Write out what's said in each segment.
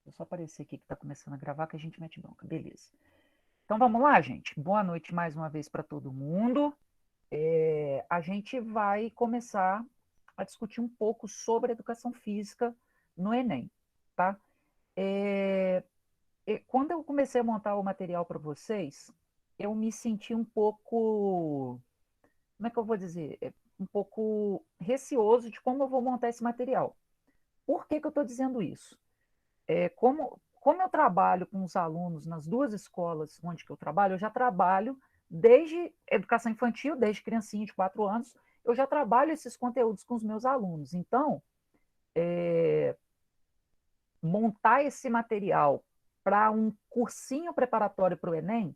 Vou só aparecer aqui que está começando a gravar que a gente mete bronca. Beleza. Então vamos lá, gente. Boa noite mais uma vez para todo mundo. A gente vai começar a discutir um pouco sobre educação física no Enem, tá? É, Quando eu comecei a montar o material para vocês, eu me senti um pouco, como é que eu vou dizer? Um pouco receoso de como eu vou montar esse material. Por que que eu estou dizendo isso? Como eu trabalho com os alunos nas duas escolas onde que eu trabalho, eu já trabalho desde educação infantil, desde criancinha de 4 anos, eu já trabalho esses conteúdos com os meus alunos. Então, montar esse material para um cursinho preparatório para o Enem,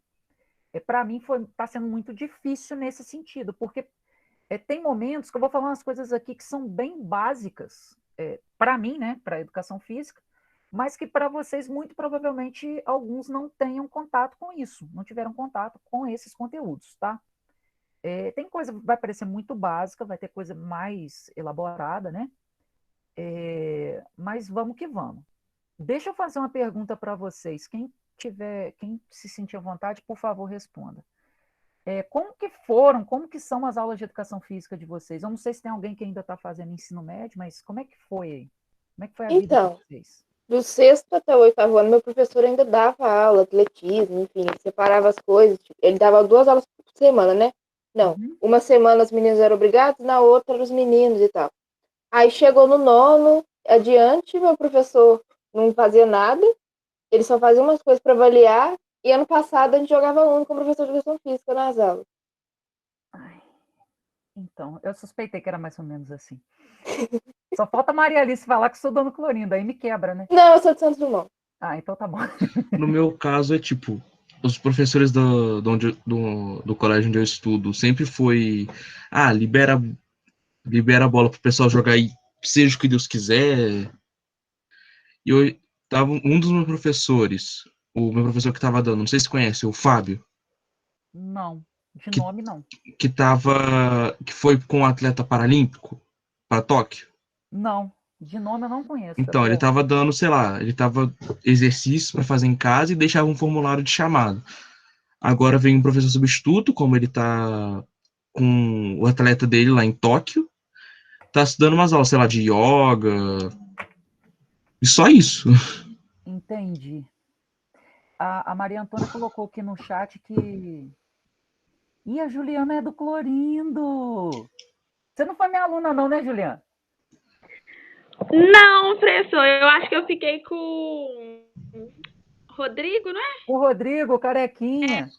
para mim está sendo muito difícil nesse sentido, porque tem momentos que eu vou falar umas coisas aqui que são bem básicas, para mim, né, para a educação física, mas que para vocês, muito provavelmente, alguns não tenham contato com isso, não tiveram contato com esses conteúdos, tá? Tem coisa que vai parecer muito básica, vai ter coisa mais elaborada, né? Mas vamos que vamos. Deixa eu fazer uma pergunta para vocês. Quem se sentir à vontade, por favor, responda. Como que são as aulas de educação física de vocês? Eu não sei se tem alguém que ainda está fazendo ensino médio, mas como é que foi aí? Como é que foi a vida de Então, vocês? do sexto até o oitavo ano, meu professor ainda dava aula, atletismo, enfim, ele separava as coisas. Ele dava 2 aulas por semana, né? Não, Uhum. uma semana os meninos eram obrigados, na outra os meninos e tal. Aí chegou no nono, adiante, meu professor não fazia nada, ele só fazia umas coisas para avaliar, e ano passado a gente jogava Uno com o professor de educação física nas aulas. Ai, então, eu suspeitei que era mais ou menos assim. Só falta a Maria Alice falar que sou dono Clorinda, aí me quebra, né? Não, eu sou de Santos Dumont. Ah, então tá bom. No meu caso, é tipo, os professores do colégio onde eu estudo sempre foi, libera a bola pro pessoal jogar aí, seja o que Deus quiser. E eu tava um dos meus professores, o meu professor que tava dando, não sei se conhece, o Fábio, Não, de que, nome não. que foi com o atleta paralímpico para Tóquio. Não, de nome eu não conheço, Então, ele Gabriel. tava dando, sei lá, ele tava exercícios para fazer em casa e deixava um formulário de chamada. Agora vem um professor substituto, como ele tá com o atleta dele lá em Tóquio, tá dando umas aulas, sei lá, de yoga, e só isso. Entendi. A Maria Antônia colocou aqui no chat que. Ih, a Juliana é do Clorindo! Você não foi minha aluna, não, né, Juliana? Não, professor, eu acho que eu fiquei com Rodrigo, não é? O Rodrigo, o Carequinha.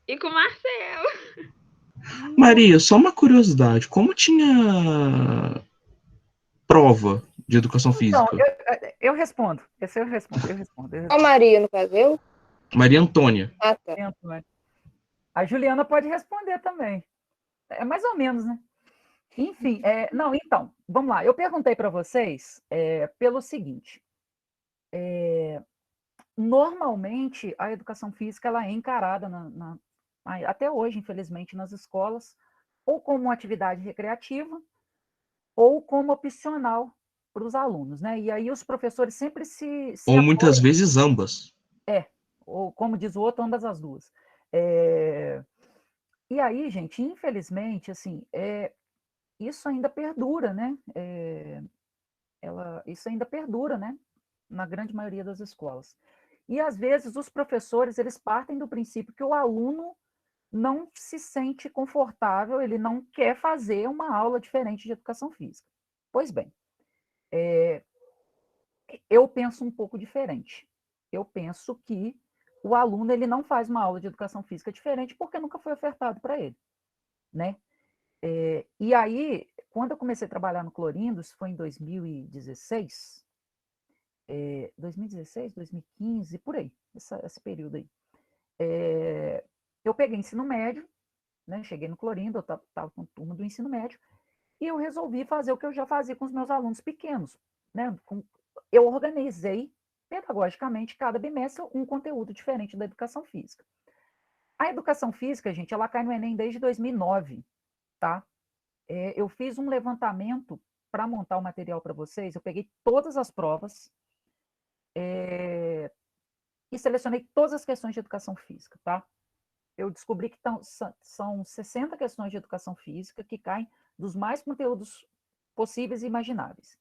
E com o Marcelo. Maria, só uma curiosidade, como tinha prova de educação Então, física? eu respondo. Esse eu respondo, eu respondo, eu A respondo. Maria, no caso, eu? Maria Antônia. Ah, tá. A Juliana pode responder também. É mais ou menos, né? Enfim, não, então, vamos lá. Eu perguntei para vocês pelo seguinte: normalmente a educação física ela é encarada até hoje, infelizmente, nas escolas, ou como uma atividade recreativa, ou como opcional para os alunos, né? E aí os professores sempre se Ou muitas apoiam, vezes ambas. ou como diz o outro, ambas as duas. É, e aí, gente, infelizmente, assim, isso ainda perdura, né? Isso ainda perdura, né? Na grande maioria das escolas. E às vezes os professores eles partem do princípio que o aluno não se sente confortável, ele não quer fazer uma aula diferente de educação física. Pois bem, eu penso um pouco diferente. Eu penso que o aluno ele não faz uma aula de educação física diferente porque nunca foi ofertado para ele, né? E aí, quando eu comecei a trabalhar no Clorindo, isso foi em 2016, 2016, 2015, por aí, esse período aí. Eu peguei ensino médio, né? Cheguei no Clorindo, eu estava com turma do ensino médio, e eu resolvi fazer o que eu já fazia com os meus alunos pequenos, né? Eu organizei pedagogicamente cada bimestre um conteúdo diferente da educação física. A educação física, gente, ela cai no Enem desde 2009, tá? Eu fiz um levantamento para montar o material para vocês, eu peguei todas as provas, e selecionei todas as questões de educação física, tá? Eu descobri que são 60 questões de educação física que caem dos mais conteúdos possíveis e imagináveis.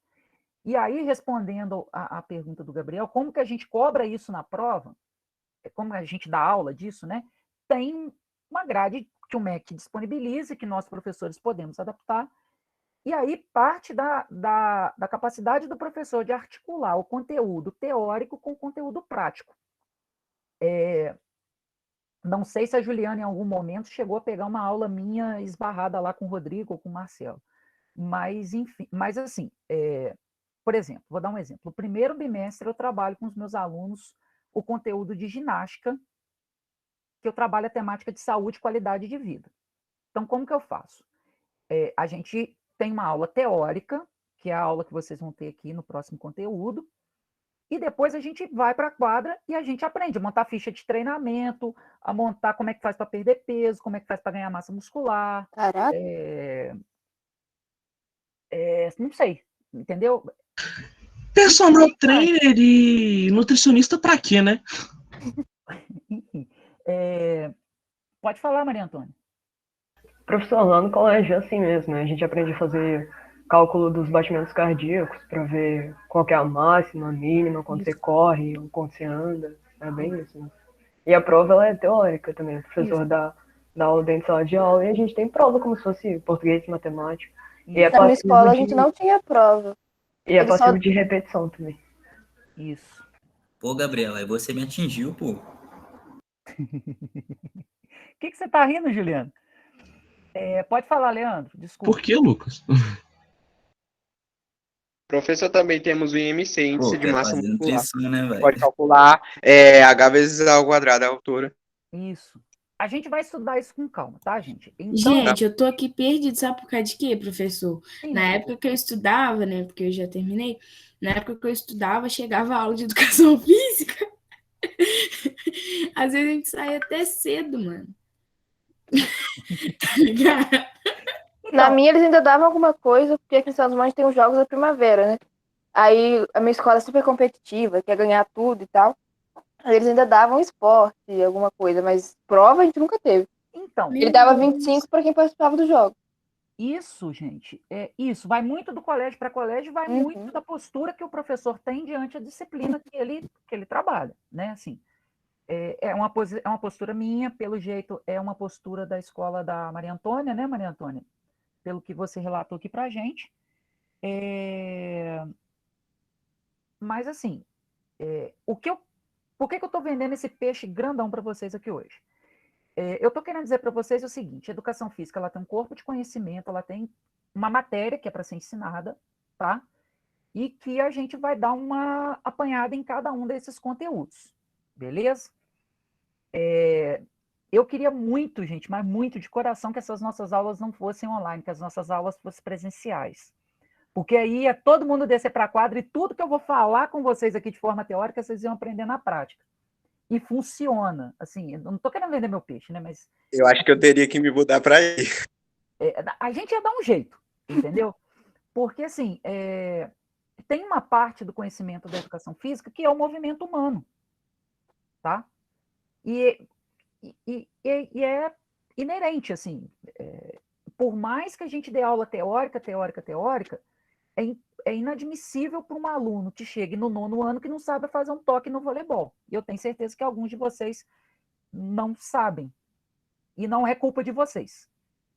E aí, respondendo a pergunta do Gabriel, como que a gente cobra isso na prova, como a gente dá aula disso, né? Tem uma grade que o MEC disponibiliza, que nós, professores, podemos adaptar, e aí parte da capacidade do professor de articular o conteúdo teórico com o conteúdo prático. Não sei se a Juliana, em algum momento, chegou a pegar uma aula minha esbarrada lá com o Rodrigo ou com o Marcelo. Mas, enfim, mas assim, por exemplo, vou dar um exemplo. No primeiro bimestre, eu trabalho com os meus alunos o conteúdo de ginástica, que eu trabalho a temática de saúde e qualidade de vida. Então, como que eu faço? A gente tem uma aula teórica, que é a aula que vocês vão ter aqui no próximo conteúdo, e depois a gente vai para a quadra e a gente aprende a montar ficha de treinamento, a montar como é que faz para perder peso, como é que faz para ganhar massa muscular. Caraca. Não sei, entendeu? Personal trainer e nutricionista pra quê, né? Enfim, pode falar, Maria Antônia. Professor, lá no colégio é assim mesmo, né? A gente aprende a fazer cálculo dos batimentos cardíacos para ver qual que é a máxima, a mínima, quando você corre ou quando você anda. É bem isso, né? E a prova ela é teórica também. O professor dá aula dentro de sala de aula e a gente tem prova como se fosse português e matemática. E é Na minha passivo escola a gente não tinha prova. E é Ele passivo só- de repetição também. Isso. Pô, Gabriela, aí você me atingiu, pô. O que você tá rindo, Juliano? Pode falar, Leandro. Desculpa. Por que, Lucas? Professor, também temos o IMC, Índice Pô, de quer Massa fazer Muscular. nutrição, né, velho? Pode calcular H vezes A ao quadrado, a altura. Isso. A gente vai estudar isso com calma, tá, gente? Então, Gente, eu tô aqui perdido, sabe por causa de quê, professor? sim, Na época que eu estudava, né, porque eu já terminei, na época que eu estudava, chegava a aula de educação física. Às vezes a gente saía até cedo, mano. Tá ligado? Na então, minha eles ainda davam alguma coisa, porque aqui em Santos Dumont tem os Jogos da Primavera, né? Aí a minha escola é super competitiva, quer ganhar tudo e tal. Aí eles ainda davam esporte, alguma coisa, mas prova a gente nunca teve. então, Ele dava 25 para quem participava do jogo. isso, gente, isso vai muito do colégio para colégio, vai muito da postura que o professor tem diante da disciplina que ele trabalha, né? Assim, é uma postura minha, pelo jeito, é uma postura da escola da Maria Antônia, né, Maria Antônia? Pelo que você relatou aqui para a gente. Mas, assim, por que eu estou vendendo esse peixe grandão para vocês aqui hoje? Eu estou querendo dizer para vocês o seguinte: a educação física ela tem um corpo de conhecimento, ela tem uma matéria que é para ser ensinada, tá? E que a gente vai dar uma apanhada em cada um desses conteúdos, beleza? Eu queria muito, gente, mas muito de coração que essas nossas aulas não fossem online, que as nossas aulas fossem presenciais. Porque aí ia todo mundo descer para a quadra e tudo que eu vou falar com vocês aqui de forma teórica, vocês iam aprender na prática. E funciona. Assim, eu não estou querendo vender meu peixe, né? Mas Eu acho que eu teria que me mudar para aí. a gente ia dar um jeito, entendeu? Porque, assim, tem uma parte do conhecimento da educação física que é o movimento humano, tá? E é inerente, assim, por mais que a gente dê aula teórica, é inadmissível para um aluno que chegue no 9º ano que não sabe fazer um toque no voleibol. E eu tenho certeza que alguns de vocês não sabem. E não é culpa de vocês,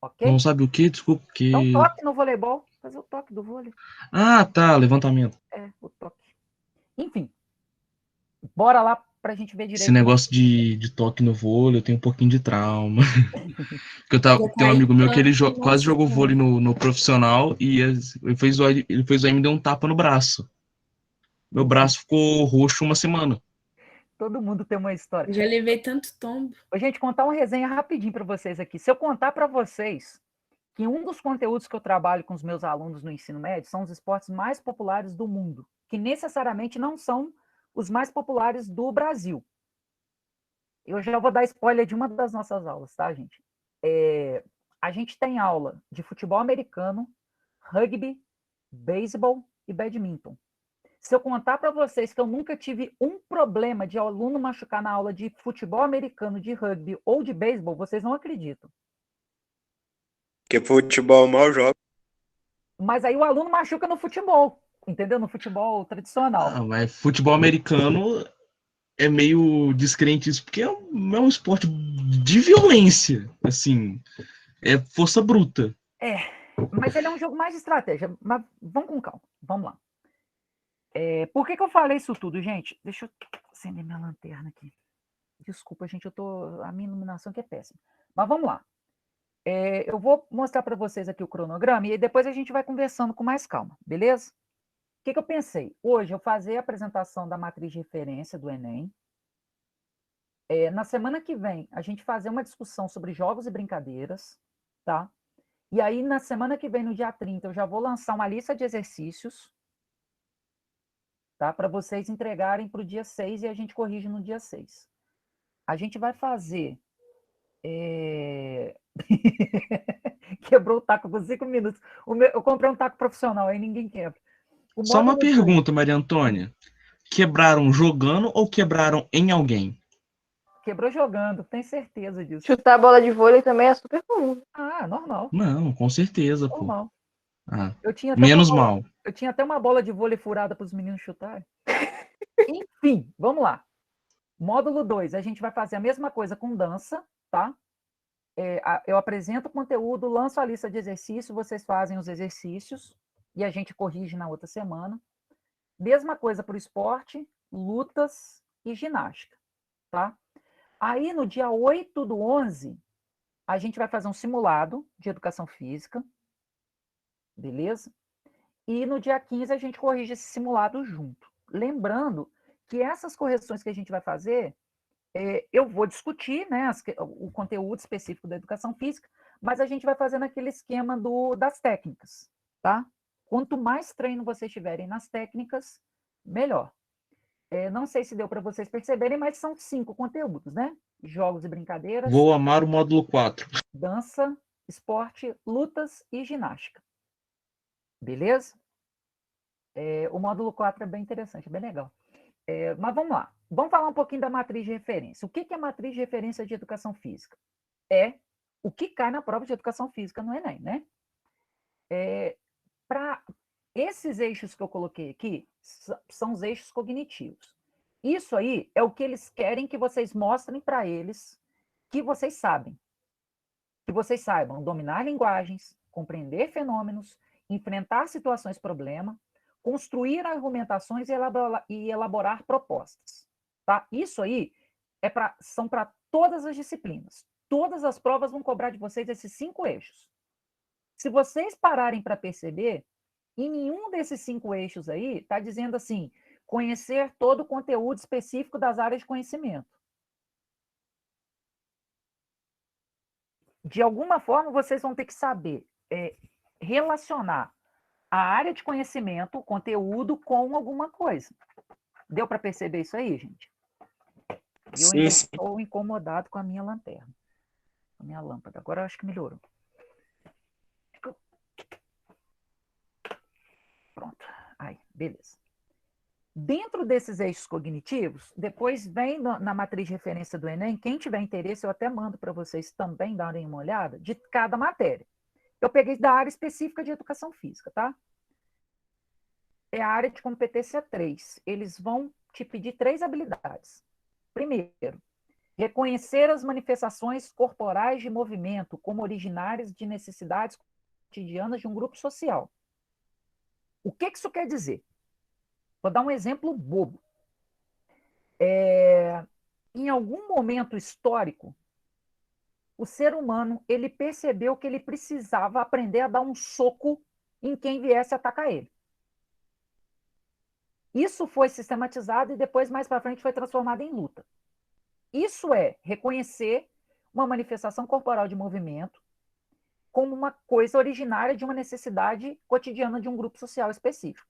ok? Não sabe o quê? Desculpa, que... Então, toque no voleibol, fazer o toque do vôlei. Ah, tá, levantamento. O toque. Enfim, bora lá para a gente ver direito. Esse negócio de toque no vôlei, eu tenho um pouquinho de trauma. Porque tem um amigo meu que ele quase jogou vôlei no profissional e ele fez o e me deu um tapa no braço. Meu braço ficou roxo uma semana. Todo mundo tem uma história. Já levei tanto tombo. Gente, contar uma resenha rapidinho para vocês aqui. Se eu contar para vocês que um dos conteúdos que eu trabalho com os meus alunos no ensino médio são os esportes mais populares do mundo, que necessariamente não são os mais populares do Brasil. Eu já vou dar spoiler de uma das nossas aulas, tá, gente? A gente tem aula de futebol americano, rugby, beisebol e badminton. Se eu contar para vocês que eu nunca tive um problema de aluno machucar na aula de futebol americano, de rugby ou de beisebol, vocês não acreditam. Porque futebol mal joga. Mas aí o aluno machuca no futebol, entendeu? No futebol tradicional. Mas futebol americano é meio descrente isso, porque é um esporte de violência, assim, é força bruta. Mas ele é um jogo mais de estratégia. Mas vamos com calma, vamos lá. Por que eu falei isso tudo, gente? Deixa eu acender minha lanterna aqui. Desculpa, gente, a minha iluminação aqui é péssima. Mas vamos lá. Eu vou mostrar para vocês aqui o cronograma e aí depois a gente vai conversando com mais calma, beleza? O que eu pensei? Hoje eu fazer a apresentação da matriz de referência do Enem. Na semana que vem, a gente fazer uma discussão sobre jogos e brincadeiras, tá? E aí, na semana que vem, no dia 30, eu já vou lançar uma lista de exercícios, tá? Para vocês entregarem para o dia 6 e a gente corrige no dia 6. A gente vai fazer... Quebrou o taco por 5 minutos. Eu comprei um taco profissional, aí ninguém quebra. Só uma pergunta, Maria Antônia. Quebraram jogando ou quebraram em alguém? Quebrou jogando, tenho certeza disso. Chutar a bola de vôlei também é super comum. Normal. Não, com certeza, pô. Normal. Menos mal. Eu tinha até uma bola de vôlei furada para os meninos chutarem. Enfim, vamos lá. Módulo 2, a gente vai fazer a mesma coisa com dança, tá? Eu apresento o conteúdo, lanço a lista de exercícios, vocês fazem os exercícios e a gente corrige na outra semana. Mesma coisa para o esporte, lutas e ginástica, tá? Aí, no dia 8/11, a gente vai fazer um simulado de educação física, beleza? E no dia 15 a gente corrige esse simulado junto. Lembrando que essas correções que a gente vai fazer, eu vou discutir, né, o conteúdo específico da educação física, mas a gente vai fazer naquele esquema das técnicas, tá? Quanto mais treino vocês tiverem nas técnicas, melhor. Não sei se deu para vocês perceberem, mas são 5 conteúdos, né? Jogos e brincadeiras. Vou amar o módulo 4. Dança, esporte, lutas e ginástica. Beleza? O módulo 4 é bem interessante, é bem legal. Mas vamos lá. Vamos falar um pouquinho da matriz de referência. O que é a matriz de referência de educação física? É o que cai na prova de educação física no Enem, né? Para esses eixos que eu coloquei aqui, são os eixos cognitivos. Isso aí é o que eles querem que vocês mostrem para eles que vocês sabem. Que vocês saibam dominar linguagens, compreender fenômenos, enfrentar situações problema, construir argumentações e elaborar propostas. Tá? Isso aí são para todas as disciplinas. Todas as provas vão cobrar de vocês esses 5 eixos. Se vocês pararem para perceber, em nenhum desses 5 eixos aí está dizendo assim, conhecer todo o conteúdo específico das áreas de conhecimento. De alguma forma, vocês vão ter que saber relacionar a área de conhecimento, o conteúdo, com alguma coisa. Deu para perceber isso aí, gente? Eu ainda estou incomodado com a minha lanterna. Com a minha lâmpada. Agora eu acho que melhorou. Pronto. Aí, beleza. Dentro desses eixos cognitivos, depois vem na matriz de referência do Enem, quem tiver interesse, eu até mando para vocês também darem uma olhada, de cada matéria. Eu peguei da área específica de educação física, tá? É a área de competência 3. Eles vão te pedir 3 habilidades. Primeiro, reconhecer as manifestações corporais de movimento como originárias de necessidades cotidianas de um grupo social. O que isso quer dizer? Vou dar um exemplo bobo. Em algum momento histórico, o ser humano ele percebeu que ele precisava aprender a dar um soco em quem viesse atacar ele. Isso foi sistematizado e depois, mais para frente, foi transformado em luta. Isso é reconhecer uma manifestação corporal de movimento como uma coisa originária de uma necessidade cotidiana de um grupo social específico.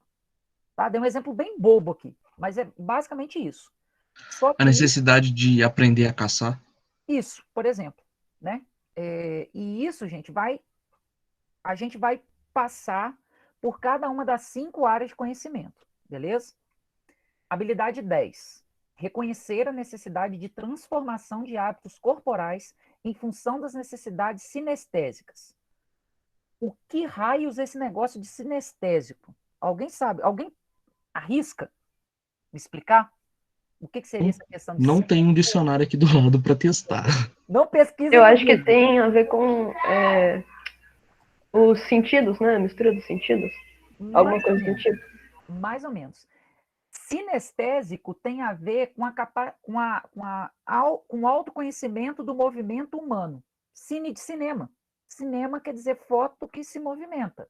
Tá? Dei um exemplo bem bobo aqui, mas é basicamente isso. A necessidade de aprender a caçar? Isso, por exemplo. Né? E isso, gente, a gente vai passar por cada uma das 5 áreas de conhecimento, beleza? Habilidade 10. Reconhecer a necessidade de transformação de hábitos corporais em função das necessidades sinestésicas. O que raios é esse negócio de sinestésico? Alguém sabe? Alguém arrisca me explicar? O que seria essa questão de Não tem um dicionário aqui do lado para testar. Não pesquisa. Eu acho que tem a ver com os sentidos, né? A mistura dos sentidos. Alguma coisa do tipo. Mais ou menos. Sinestésico tem a ver com o autoconhecimento do movimento humano. Cine de cinema. Cinema quer dizer foto que se movimenta.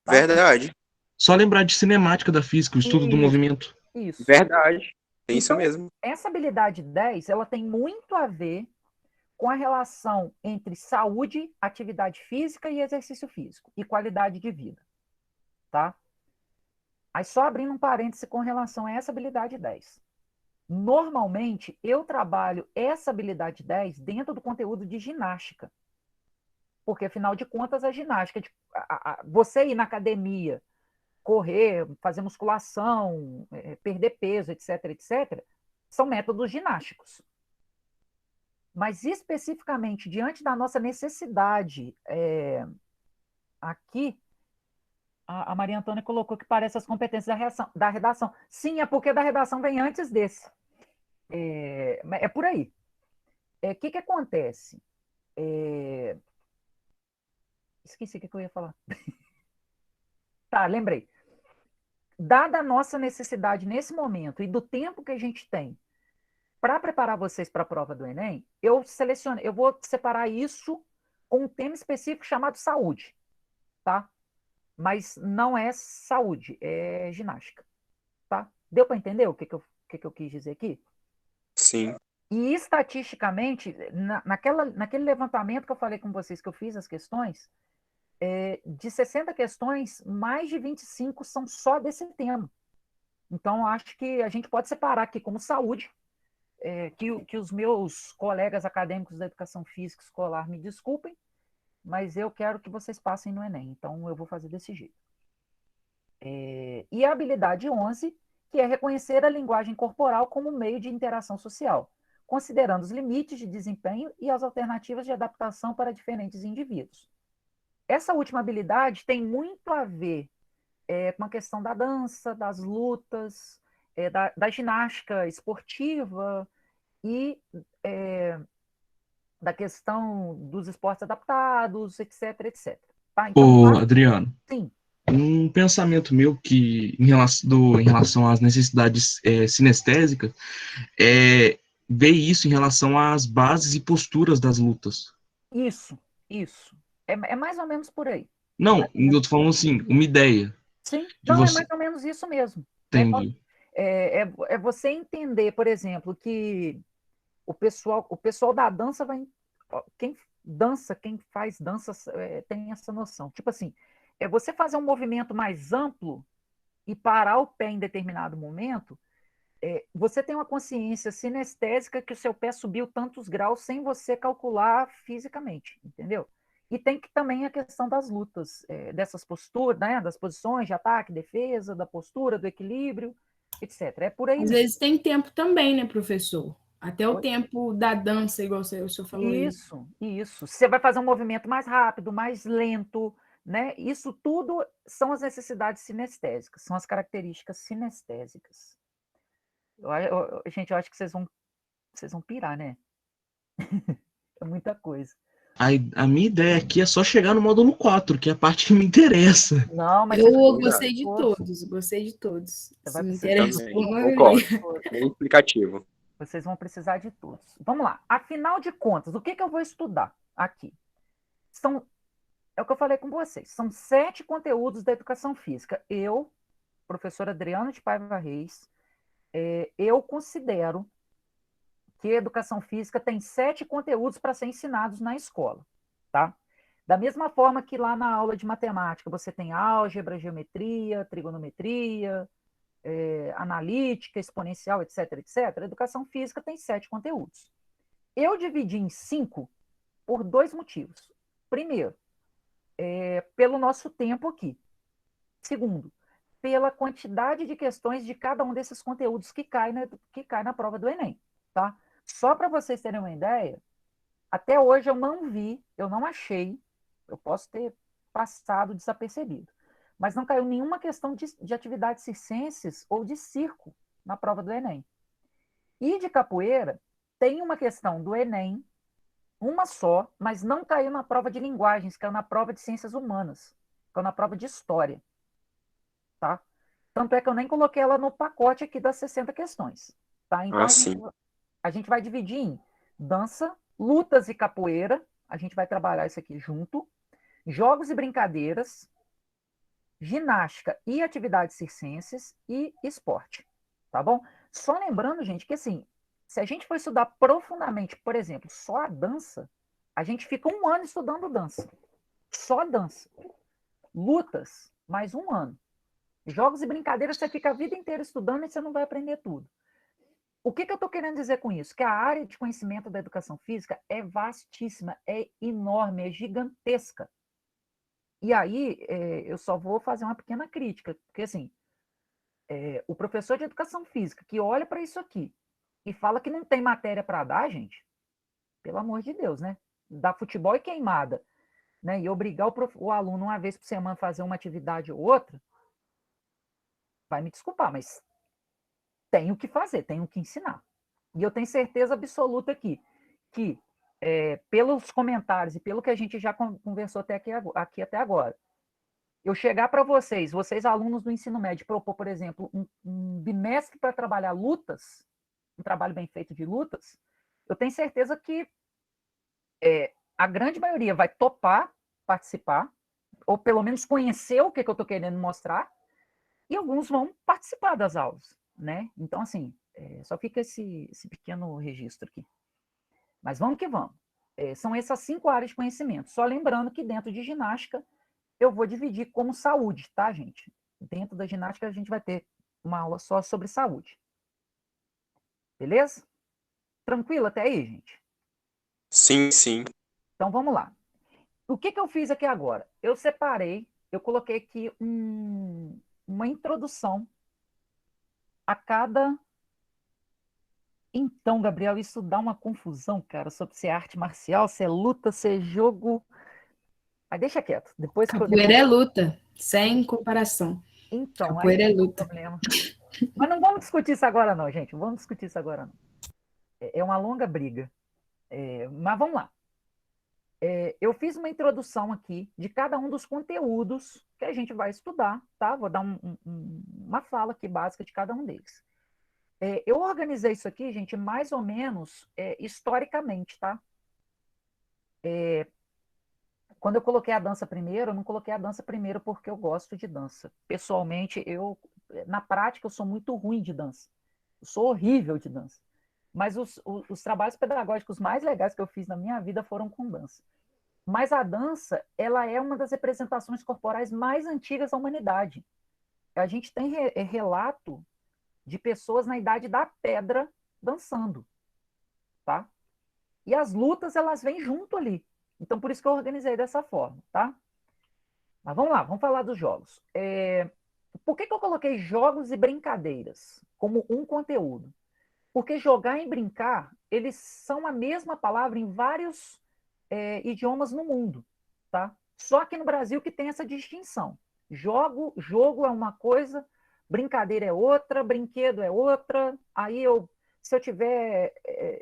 Tá? Verdade. Só lembrar de cinemática da física, o estudo do movimento. Isso. Verdade. É isso Então, mesmo. essa habilidade 10, ela tem muito a ver com a relação entre saúde, atividade física e exercício físico, e qualidade de vida. Tá? Aí só abrindo um parêntese com relação a essa habilidade 10. Normalmente, eu trabalho essa habilidade 10 dentro do conteúdo de ginástica. Porque, afinal de contas, a ginástica, você ir na academia, correr, fazer musculação, perder peso, etc., etc., são métodos ginásticos. Mas, especificamente, diante da nossa necessidade aqui, a Maria Antônia colocou que parece as competências da redação. Sim, é porque da redação vem antes desse. É por aí. O que acontece? Esqueci o que eu ia falar. Tá, lembrei. Dada a nossa necessidade nesse momento e do tempo que a gente tem para preparar vocês para a prova do Enem, eu vou separar isso com um tema específico chamado saúde, tá? Mas não é saúde, é ginástica, tá? Deu para entender o que eu quis dizer aqui? Sim. E estatisticamente, naquele levantamento que eu falei com vocês, que eu fiz as questões, de 60 questões, mais de 25 são só desse tema. Então, acho que a gente pode separar aqui como saúde, que os meus colegas acadêmicos da educação física escolar me desculpem, mas eu quero que vocês passem no Enem, então eu vou fazer desse jeito. E a habilidade 11, que é reconhecer a linguagem corporal como meio de interação social, considerando os limites de desempenho e as alternativas de adaptação para diferentes indivíduos. Essa última habilidade tem muito a ver com a questão da dança, das lutas, da ginástica esportiva e da questão dos esportes adaptados, etc, etc. Tá? Então, Adriano, sim. Um pensamento meu que em relação às necessidades sinestésicas é ver isso em relação às bases e posturas das lutas. Isso. É mais ou menos por aí. Não, eu tô falando assim, uma ideia. Sim, de não, você. é mais ou menos isso mesmo. Entendi. É você entender, por exemplo, que o pessoal da dança vai. Quem faz dança tem essa noção. Tipo assim, é você fazer um movimento mais amplo e parar o pé em determinado momento, você tem uma consciência sinestésica que o seu pé subiu tantos graus sem você calcular fisicamente, entendeu? E tem que também a questão das lutas, dessas posturas, né, das posições de ataque, defesa, da postura, do equilíbrio, etc. É por aí Às mesmo. vezes tem tempo também, né, professor? Até o tempo da dança, igual o senhor falou aí. Isso. Você vai fazer um movimento mais rápido, mais lento, né? Isso tudo são as necessidades sinestésicas, são as características sinestésicas. Gente, eu acho que vocês vão pirar, né? É muita coisa. A minha ideia aqui é só chegar no módulo 4, que é a parte que me interessa. Não, mas eu gostei de todos. Você vai Me precisar interessa também, por uma concordo. Bem explicativo. Vocês vão precisar de todos. Vamos lá. Afinal de contas, o que eu vou estudar aqui? É o que eu falei com vocês. São 7 conteúdos da educação física. Eu, professora Adriana de Paiva Reis, eu considero que a educação física tem 7 conteúdos para ser ensinados na escola, tá? Da mesma forma que lá na aula de matemática você tem álgebra, geometria, trigonometria, analítica, exponencial, etc, etc. A educação física tem 7 conteúdos. Eu dividi em 5 por 2 motivos. Primeiro, pelo nosso tempo aqui. Segundo, pela quantidade de questões de cada um desses conteúdos que cai na prova do Enem, tá? Só para vocês terem uma ideia, até hoje eu não vi, eu não achei, eu posso ter passado desapercebido, mas não caiu nenhuma questão de atividades circenses ou de circo na prova do Enem. E de capoeira, tem uma questão do Enem, uma só, mas não caiu na prova de linguagens, caiu na prova de ciências humanas, caiu na prova de história, tá? Tanto é que eu nem coloquei ela no pacote aqui das 60 questões, tá? Então sim. a gente vai dividir em dança, lutas e capoeira, a gente vai trabalhar isso aqui junto, jogos e brincadeiras, ginástica e atividades circenses e esporte, tá bom? Só lembrando, gente, que assim, se a gente for estudar profundamente, por exemplo, só a dança, a gente fica 1 ano estudando dança. Só dança. Lutas, mais 1 ano. Jogos e brincadeiras, você fica a vida inteira estudando e você não vai aprender tudo. O que eu estou querendo dizer com isso? Que a área de conhecimento da educação física é vastíssima, é enorme, é gigantesca. E aí, eu só vou fazer uma pequena crítica, porque assim, o professor de educação física que olha para isso aqui e fala que não tem matéria para dar, gente, pelo amor de Deus, né? Dar futebol e queimada, né? E obrigar o aluno uma vez por semana a fazer uma atividade ou outra, vai me desculpar, mas tenho que fazer, tenho que ensinar. E eu tenho certeza absoluta aqui que, pelos comentários e pelo que a gente já conversou aqui até agora, eu chegar para vocês alunos do ensino médio, propor, por exemplo, um bimestre para trabalhar lutas, um trabalho bem feito de lutas, eu tenho certeza que a grande maioria vai topar participar, ou pelo menos conhecer o que eu estou querendo mostrar, e alguns vão participar das aulas, né? Então, assim, só fica esse pequeno registro aqui. Mas vamos que vamos. São essas 5 áreas de conhecimento. Só lembrando que dentro de ginástica, eu vou dividir como saúde, tá, gente? Dentro da ginástica, a gente vai ter uma aula só sobre saúde. Beleza? Tranquilo até aí, gente? Sim, sim. Então, vamos lá. O que eu fiz aqui agora? Eu separei, eu coloquei aqui uma introdução a cada... Então, Gabriel, isso dá uma confusão, cara, sobre se é arte marcial, se é luta, se é jogo. Mas deixa quieto. Capoeira é luta, sem comparação. Então, Capoeira aí é tem um luta. problema. Mas não vamos discutir isso agora, não, gente. Não vamos discutir isso agora, não. É uma longa briga. Mas vamos lá. Eu fiz uma introdução aqui de cada um dos conteúdos que a gente vai estudar, tá? Vou dar uma fala aqui básica de cada um deles. Eu organizei isso aqui, gente, mais ou menos historicamente, tá? Quando eu coloquei a dança primeiro, eu não coloquei a dança primeiro porque eu gosto de dança. Pessoalmente, na prática, eu sou muito ruim de dança. Eu sou horrível de dança. Mas os trabalhos pedagógicos mais legais que eu fiz na minha vida foram com dança. Mas a dança, ela é uma das representações corporais mais antigas da humanidade. A gente tem relato de pessoas na idade da pedra dançando, tá? E as lutas, elas vêm junto ali. Então, por isso que eu organizei dessa forma, tá? Mas vamos lá, vamos falar dos jogos. Por que eu coloquei jogos e brincadeiras como um conteúdo? Porque jogar e brincar, eles são a mesma palavra em vários idiomas no mundo, tá? Só aqui no Brasil que tem essa distinção. Jogo é uma coisa, brincadeira é outra, brinquedo é outra. Aí se eu estiver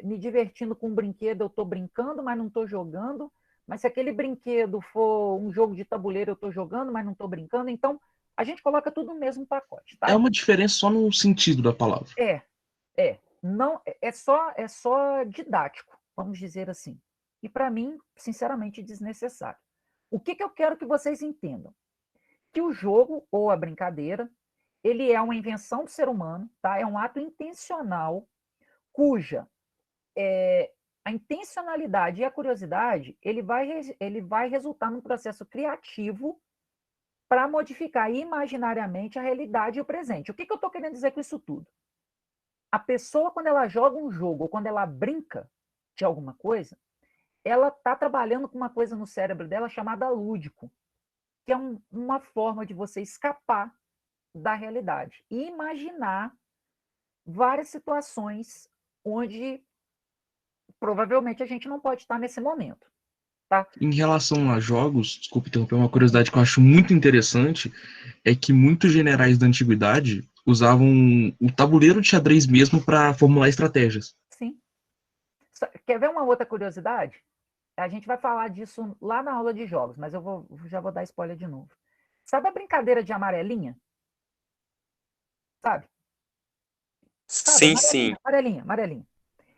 me divertindo com um brinquedo, eu estou brincando, mas não estou jogando. Mas se aquele brinquedo for um jogo de tabuleiro, eu estou jogando, mas não estou brincando. Então, a gente coloca tudo no mesmo pacote, tá? É uma diferença só no sentido da palavra. Não, é só didático, vamos dizer assim. E para mim, sinceramente, desnecessário. O que eu quero que vocês entendam? Que o jogo ou a brincadeira, ele é uma invenção do ser humano, tá? É um ato intencional, cuja a intencionalidade e a curiosidade, ele vai resultar num processo criativo para modificar imaginariamente a realidade e o presente. O que eu estou querendo dizer com isso tudo? A pessoa, quando ela joga um jogo ou quando ela brinca de alguma coisa, ela está trabalhando com uma coisa no cérebro dela chamada lúdico, que é uma forma de você escapar da realidade e imaginar várias situações onde provavelmente a gente não pode estar nesse momento, tá? Em relação a jogos, desculpe interromper, uma curiosidade que eu acho muito interessante é que muitos generais da antiguidade usavam o tabuleiro de xadrez mesmo para formular estratégias. Sim. Quer ver uma outra curiosidade? A gente vai falar disso lá na aula de jogos, mas já vou dar spoiler de novo. Sabe a brincadeira de amarelinha? Sabe? Sabe, Sim, sim. amarelinha, amarelinha.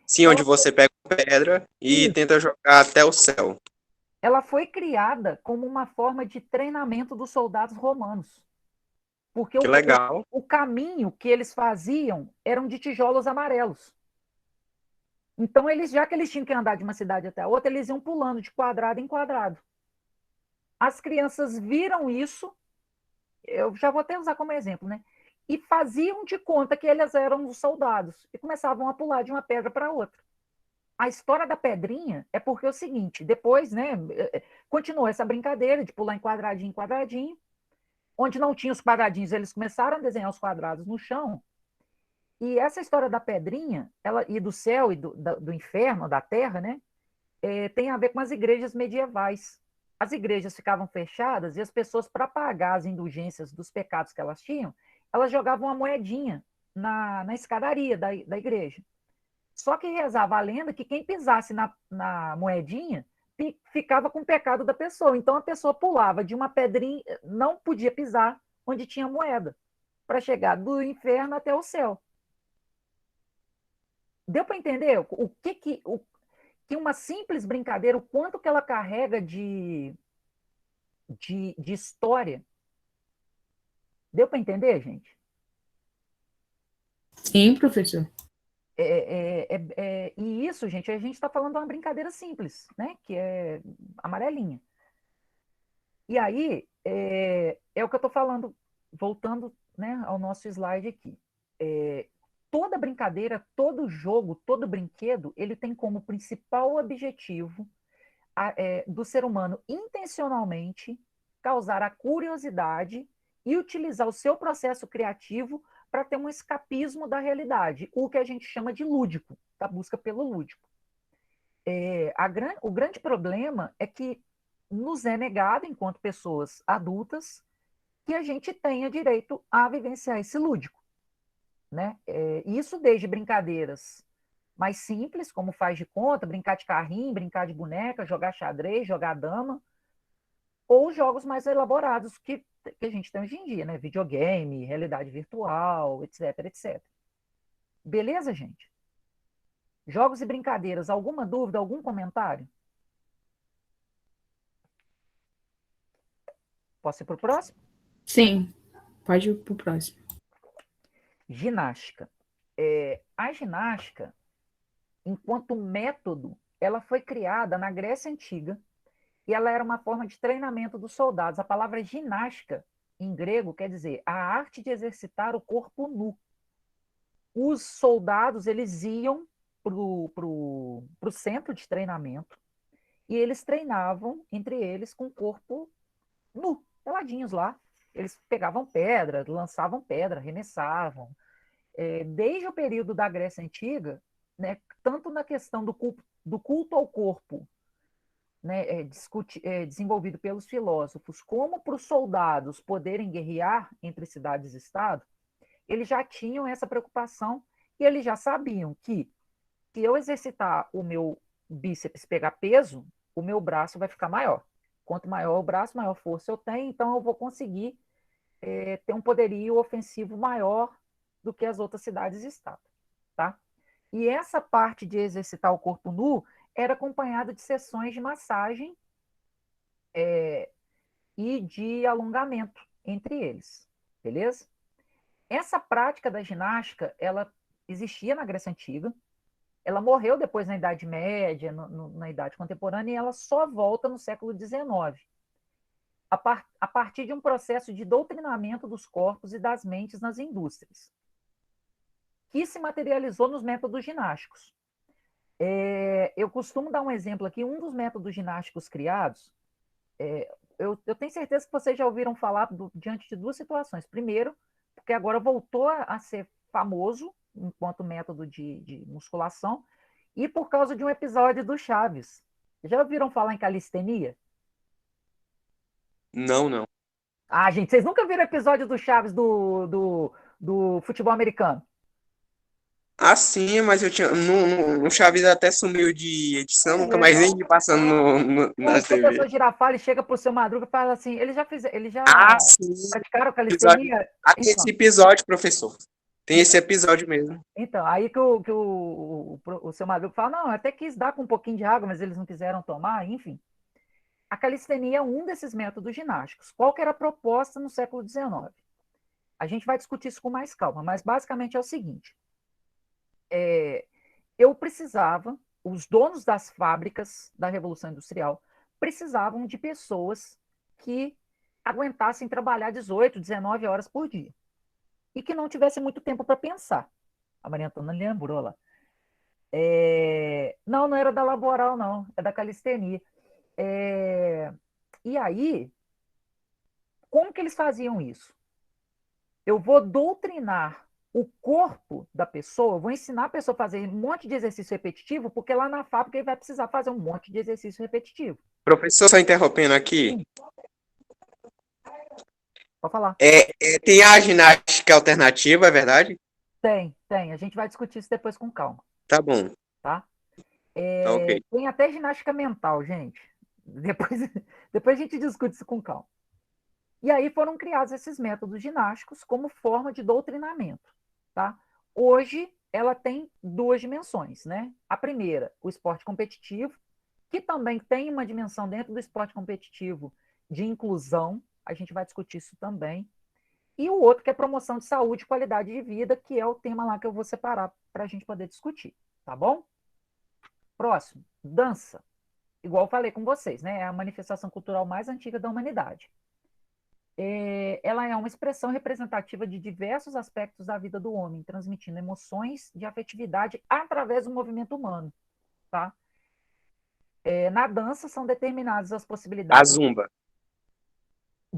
Sim, onde Ela, você pega uma pedra e isso, tenta jogar até o céu. ela foi criada como uma forma de treinamento dos soldados romanos. Porque Que legal. o caminho que eles faziam eram de tijolos amarelos. Então, já que eles tinham que andar de uma cidade até a outra, eles iam pulando de quadrado em quadrado. As crianças viram isso, eu já vou até usar como exemplo, né? E faziam de conta que eles eram os soldados e começavam a pular de uma pedra para outra. A história da pedrinha é porque é o seguinte, depois, né, continuou essa brincadeira de pular em quadradinho, onde não tinha os quadradinhos, eles começaram a desenhar os quadrados no chão. E essa história da pedrinha, e do céu e do inferno, da terra, né, tem a ver com as igrejas medievais. As igrejas ficavam fechadas e as pessoas, para pagar as indulgências dos pecados que elas tinham, elas jogavam uma moedinha na escadaria da igreja. Só que rezava a lenda que quem pisasse na moedinha ficava com o pecado da pessoa. Então a pessoa pulava de uma pedrinha, não podia pisar onde tinha moeda, para chegar do inferno até o céu. Deu para entender que uma simples brincadeira, o quanto que ela carrega de história? Deu para entender, gente? Sim, professor. E isso, gente, a gente está falando de uma brincadeira simples, né? Que é amarelinha. E aí, é o que eu estou falando, voltando, né, ao nosso slide aqui. Toda brincadeira, todo jogo, todo brinquedo, ele tem como principal objetivo do ser humano intencionalmente causar a curiosidade e utilizar o seu processo criativo para ter um escapismo da realidade, o que a gente chama de lúdico, da busca pelo lúdico. O grande problema é que nos é negado, enquanto pessoas adultas, que a gente tenha direito a vivenciar esse lúdico. Né? Isso desde brincadeiras mais simples, como faz de conta, brincar de carrinho, brincar de boneca, jogar xadrez, jogar dama, ou jogos mais elaborados que a gente tem hoje em dia, né? Videogame, realidade virtual, etc, etc. Beleza, gente? Jogos e brincadeiras, alguma dúvida, algum comentário? Posso ir para o próximo? Sim, pode ir para o próximo. Ginástica. A ginástica, enquanto método, ela foi criada na Grécia Antiga e ela era uma forma de treinamento dos soldados. A palavra ginástica, em grego, quer dizer a arte de exercitar o corpo nu. Os soldados, eles iam pro centro de treinamento e eles treinavam entre eles com o corpo nu, peladinhos lá. Eles pegavam pedra, lançavam pedra, arremessavam. Desde o período da Grécia Antiga, né, tanto na questão do culto ao corpo, né, desenvolvido pelos filósofos, como para os soldados poderem guerrear entre cidades e estados, eles já tinham essa preocupação e eles já sabiam que se eu exercitar o meu bíceps pegar peso, o meu braço vai ficar maior. Quanto maior o braço, maior força eu tenho, então eu vou conseguir ter um poderio ofensivo maior do que as outras cidades e estados. Tá? E essa parte de exercitar o corpo nu era acompanhada de sessões de massagem e de alongamento entre eles, beleza? Essa prática da ginástica, ela existia na Grécia Antiga, ela morreu depois na Idade Média, na Idade Contemporânea, e ela só volta no século XIX, a partir de um processo de doutrinamento dos corpos e das mentes nas indústrias, que se materializou nos métodos ginásticos. Eu costumo dar um exemplo aqui, um dos métodos ginásticos criados, eu tenho certeza que vocês já ouviram falar diante de duas situações. Primeiro, porque agora voltou a ser famoso enquanto método de musculação, e por causa de um episódio do Chaves. Já ouviram falar em calistenia? Não, não. Ah, gente, vocês nunca viram episódio do Chaves do futebol americano? Ah, sim, mas eu tinha. No Chaves até sumiu de edição, nunca mais nem vi passando O na professor TV. Girafales chega pro seu Madruga e fala assim, eles já Ah, sim. praticaram Episódio. calistenia? Ah, tem esse episódio, professor. Tem esse episódio mesmo. Então, aí que o seu Madruga fala, não, eu até quis dar com um pouquinho de água, mas eles não quiseram tomar, enfim. A calistenia é um desses métodos ginásticos. Qual que era a proposta no século XIX? A gente vai discutir isso com mais calma, mas basicamente é o seguinte. Eu precisava, os donos das fábricas da Revolução Industrial precisavam de pessoas que aguentassem trabalhar 18, 19 horas por dia e que não tivessem muito tempo para pensar. A Maria Antônia lembrou lá. Não, não era da laboral, não, é da calistenia. E aí, como que eles faziam isso? Eu vou doutrinar o corpo da pessoa, eu vou ensinar a pessoa a fazer um monte de exercício repetitivo, porque lá na fábrica ele vai precisar fazer um monte de exercício repetitivo. Professor, só interrompendo aqui. Sim. Pode falar. Tem a ginástica alternativa, é verdade? Tem. A gente vai discutir isso depois com calma, Tá bom. tá? Tá ok. Tem até ginástica mental, gente. Depois a gente discute isso com calma. E aí foram criados esses métodos ginásticos como forma de doutrinamento, tá? Hoje ela tem duas dimensões, né? A primeira, o esporte competitivo, que também tem uma dimensão dentro do esporte competitivo de inclusão, a gente vai discutir isso também. E o outro que é promoção de saúde e qualidade de vida, que é o tema lá que eu vou separar para a gente poder discutir, tá bom? Próximo, dança. Igual eu falei com vocês, né? É a manifestação cultural mais antiga da humanidade. Ela é uma expressão representativa de diversos aspectos da vida do homem, transmitindo emoções de afetividade através do movimento humano, tá? Na dança são determinadas as A possibilidades. zumba.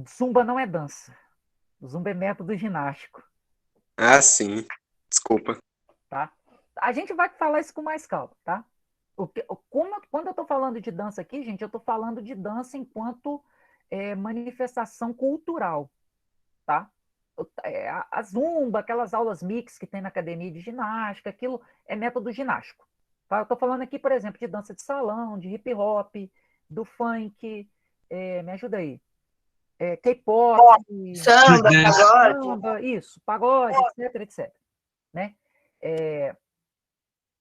Zumba não é dança. Zumba é método ginástico, Ah, sim. Desculpa. tá? A gente vai falar isso com mais calma, tá? Quando eu estou falando de dança aqui, gente, eu estou falando de dança enquanto manifestação cultural, tá? A zumba, aquelas aulas mix que tem na academia de ginástica, aquilo é método ginástico, tá? Eu estou falando aqui, por exemplo, de dança de salão, de hip hop, do funk, me ajuda aí, K-pop, Samba, pagode. samba, isso, pagode, etc, né?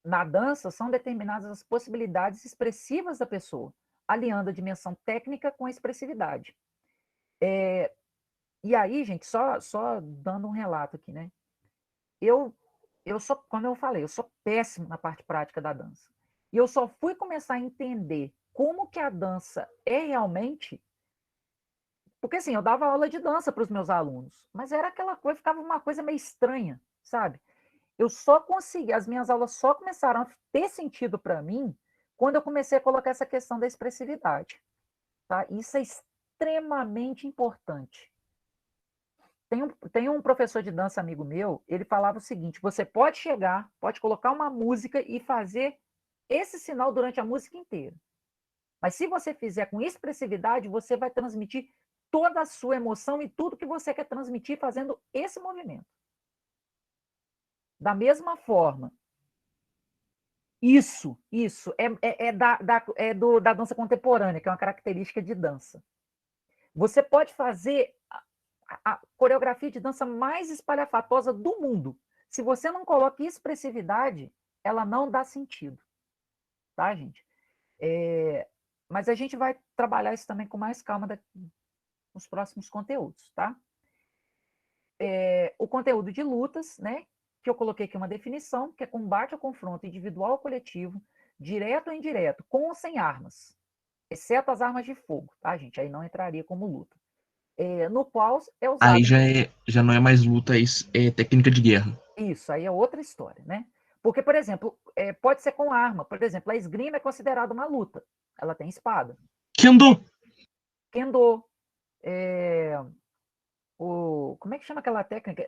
Na dança são determinadas as possibilidades expressivas da pessoa, aliando a dimensão técnica com a expressividade. E aí, gente, só dando um relato aqui, né? Como eu falei, eu sou péssimo na parte prática da dança. E eu só fui começar a entender como que a dança é realmente, porque assim, eu dava aula de dança para os meus alunos, mas era aquela coisa, ficava uma coisa meio estranha, sabe? Eu só consegui, as minhas aulas só começaram a ter sentido para mim quando eu comecei a colocar essa questão da expressividade, tá? Isso é extremamente importante. Tem um professor de dança amigo meu, ele falava o seguinte: você pode chegar, pode colocar uma música e fazer esse sinal durante a música inteira. Mas se você fizer com expressividade, você vai transmitir toda a sua emoção e tudo que você quer transmitir fazendo esse movimento. Da mesma forma, isso da dança contemporânea, que é uma característica de dança. Você pode fazer a coreografia de dança mais espalhafatosa do mundo. Se você não coloca expressividade, ela não dá sentido. Tá, gente? Mas a gente vai trabalhar isso também com mais calma nos próximos conteúdos, tá? O conteúdo de lutas, né? Que eu coloquei aqui uma definição, que é combate ao confronto individual ou coletivo, direto ou indireto, com ou sem armas, exceto as armas de fogo, tá, gente? Aí não entraria como luta. No qual é usado... Aí já não é mais luta, é técnica de guerra. Isso, aí é outra história, né? Porque, por exemplo, pode ser com arma. Por exemplo, a esgrima é considerada uma luta. Ela tem espada. Kendo! Kendo. Como é que chama aquela técnica?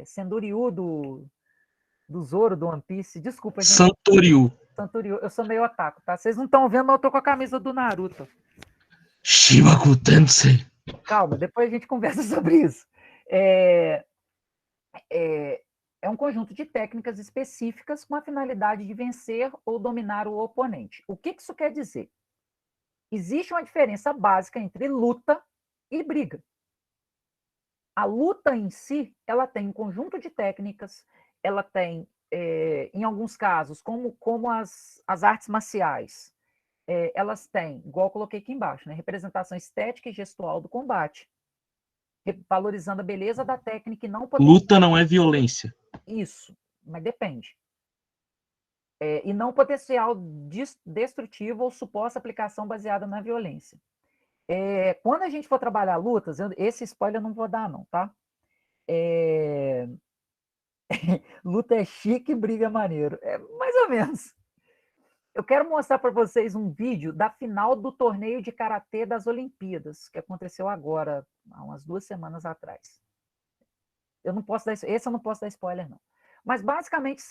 Sendouryu do Zoro, do One Piece. Desculpa, gente. Santoryu. Santorio, eu sou meio otaku, tá? Vocês não estão vendo, mas eu tô com a camisa do Naruto. Shibaku Tensei. Calma, depois a gente conversa sobre isso. É um conjunto de técnicas específicas com a finalidade de vencer ou dominar o oponente. O que isso quer dizer? Existe uma diferença básica entre luta e briga. A luta em si, ela tem um conjunto de técnicas, ela tem, em alguns casos, como as artes marciais, elas têm, igual eu coloquei aqui embaixo, né, representação estética e gestual do combate, valorizando a beleza da técnica e não Luta não é violência. Isso, mas depende. E não potencial destrutivo ou suposta aplicação baseada na violência. Quando a gente for trabalhar lutas, esse spoiler eu não vou dar, não, tá? Luta é chique, briga é maneiro. É mais ou menos. Eu quero mostrar para vocês um vídeo da final do torneio de karatê das Olimpíadas, que aconteceu agora, há umas 2 semanas atrás. Esse eu não posso dar spoiler, não. Mas, basicamente,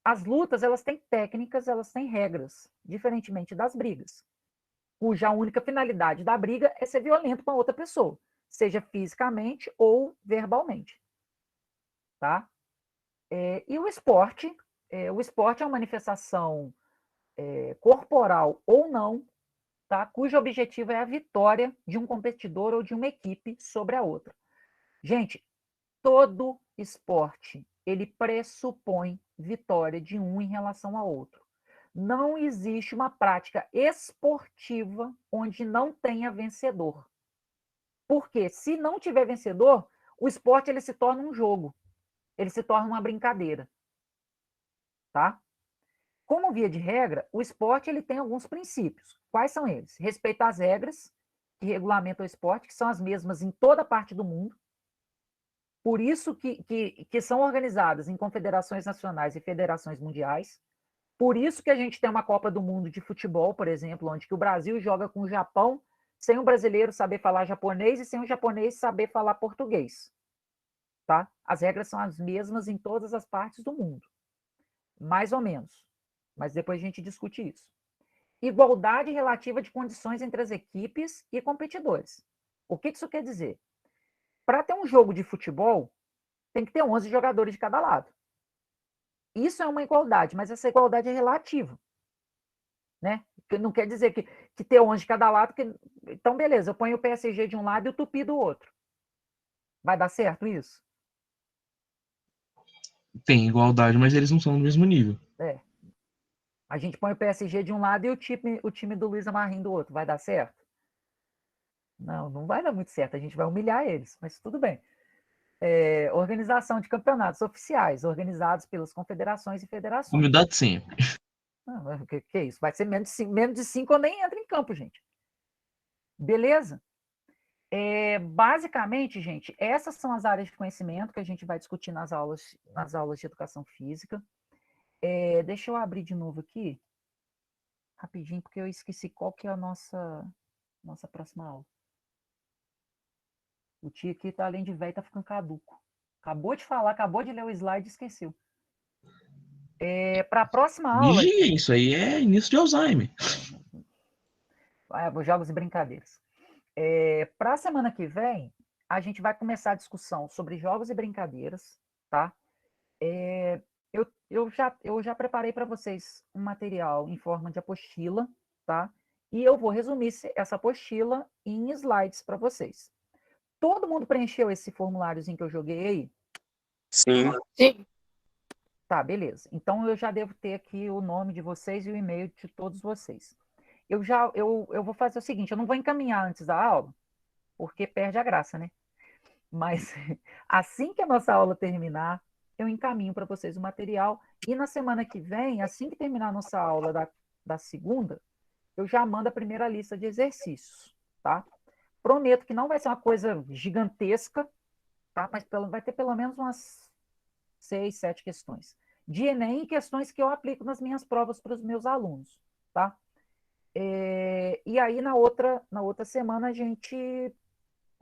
as lutas, elas têm técnicas, elas têm regras, diferentemente das brigas, cuja única finalidade da briga é ser violento com a outra pessoa, seja fisicamente ou verbalmente. Tá? E o esporte é uma manifestação corporal ou não, tá? Cujo objetivo é a vitória de um competidor ou de uma equipe sobre a outra. Gente, todo esporte, ele pressupõe vitória de um em relação ao outro. Não existe uma prática esportiva onde não tenha vencedor. Porque se não tiver vencedor, o esporte ele se torna um jogo, ele se torna uma brincadeira. Tá? Como via de regra, o esporte ele tem alguns princípios. Quais são eles? Respeitar as regras que regulamentam o esporte, que são as mesmas em toda parte do mundo. Por isso que são organizadas em confederações nacionais e federações mundiais. Por isso que a gente tem uma Copa do Mundo de futebol, por exemplo, onde que o Brasil joga com o Japão sem o brasileiro saber falar japonês e sem o japonês saber falar português. Tá? As regras são as mesmas em todas as partes do mundo. Mais ou menos. Mas depois a gente discute isso. Igualdade relativa de condições entre as equipes e competidores. O que isso quer dizer? Para ter um jogo de futebol, tem que ter 11 jogadores de cada lado. Isso é uma igualdade, mas essa igualdade é relativa. Né? Não quer dizer que ter 11 de cada lado... Então, beleza, eu ponho o PSG de um lado e o Tupi do outro. Vai dar certo isso? Tem igualdade, mas eles não são do mesmo nível. A gente põe o PSG de um lado e o time do Luiz Amarim do outro. Vai dar certo? Não vai dar muito certo. A gente vai humilhar eles, mas tudo bem. Organização de campeonatos oficiais, organizados pelas confederações e federações. Humildade sempre. Não, que é isso? Vai ser menos de 5 eu nem entro em campo, gente. Beleza? Basicamente, gente, essas são as áreas de conhecimento que a gente vai discutir nas aulas de educação física. Deixa eu abrir de novo aqui, rapidinho, porque eu esqueci qual que é a nossa próxima aula. O tio aqui, tá, além de velho, tá ficando caduco. Acabou de falar, acabou de ler o slide e esqueceu. Para a próxima aula... Vigia, isso aí é início de Alzheimer. Jogos e brincadeiras. Para a semana que vem, a gente vai começar a discussão sobre jogos e brincadeiras, tá? Eu já preparei para vocês um material em forma de apostila, tá? E eu vou resumir essa apostila em slides para vocês. Todo mundo preencheu esse formuláriozinho que eu joguei aí? Sim. Tá, beleza. Então eu já devo ter aqui o nome de vocês e o e-mail de todos vocês. Eu vou fazer o seguinte, eu não vou encaminhar antes da aula, porque perde a graça, né? Mas assim que a nossa aula terminar, eu encaminho para vocês o material. E na semana que vem, assim que terminar a nossa aula da segunda, eu já mando a primeira lista de exercícios, tá? Prometo que não vai ser uma coisa gigantesca, tá? Mas vai ter pelo menos umas 6, 7 questões. De Enem e questões que eu aplico nas minhas provas para os meus alunos, tá? E aí, na outra semana, a gente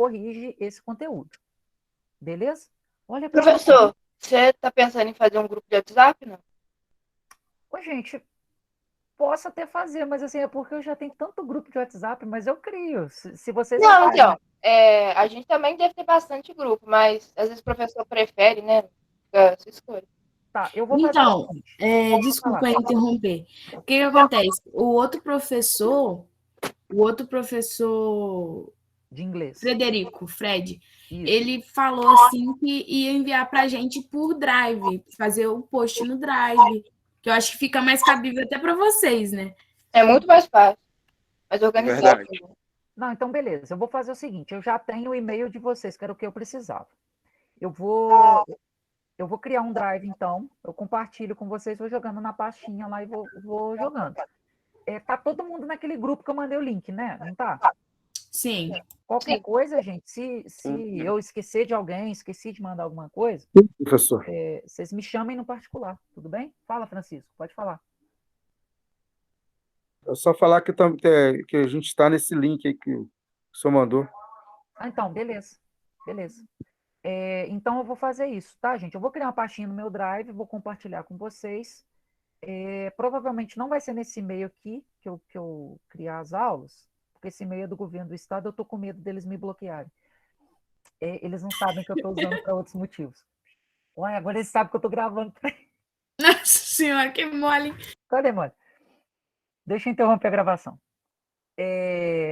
corrige esse conteúdo. Beleza? Olha, Professor, você tá pensando em fazer um grupo de WhatsApp, não? Ô, gente, posso até fazer, mas assim, é porque eu já tenho tanto grupo de WhatsApp, mas eu crio. Se vocês Não, acharem- então, a gente também deve ter bastante grupo, mas às vezes o professor prefere, né? Fica a sua escolha. Tá, eu vou fazer Então, o seguinte. desculpa falar. interromper. O que acontece? O outro professor, De inglês. Frederico, Fred, Isso. ele falou assim que ia enviar para a gente por Drive, fazer o post no Drive, que eu acho que fica mais cabível até para vocês, né? É muito mais fácil, mais organizado. Verdade. Não, então beleza. Eu vou fazer o seguinte, eu já tenho o e-mail de vocês, que era o que eu precisava. Eu vou criar um drive, então, eu compartilho com vocês, vou jogando na pastinha lá e vou jogando. Tá todo mundo naquele grupo que eu mandei o link, né? Não tá? Sim. Qualquer coisa, gente, se eu esquecer de alguém, esqueci de mandar alguma coisa, Professor. vocês me chamem no particular, tudo bem? Fala, Francisco, pode falar. É só falar que a gente está nesse link aí que o senhor mandou. Ah, então, beleza. Beleza. Então, eu vou fazer isso, tá, gente? Eu vou criar uma pastinha no meu Drive, vou compartilhar com vocês. Provavelmente não vai ser nesse e-mail aqui que eu criar as aulas, porque esse e-mail é do governo do estado, eu tô com medo deles me bloquearem. Eles não sabem que eu estou usando para outros motivos. Ué, agora eles sabem que eu estou gravando. Nossa senhora, que mole. Cadê, mano? Deixa eu interromper a gravação.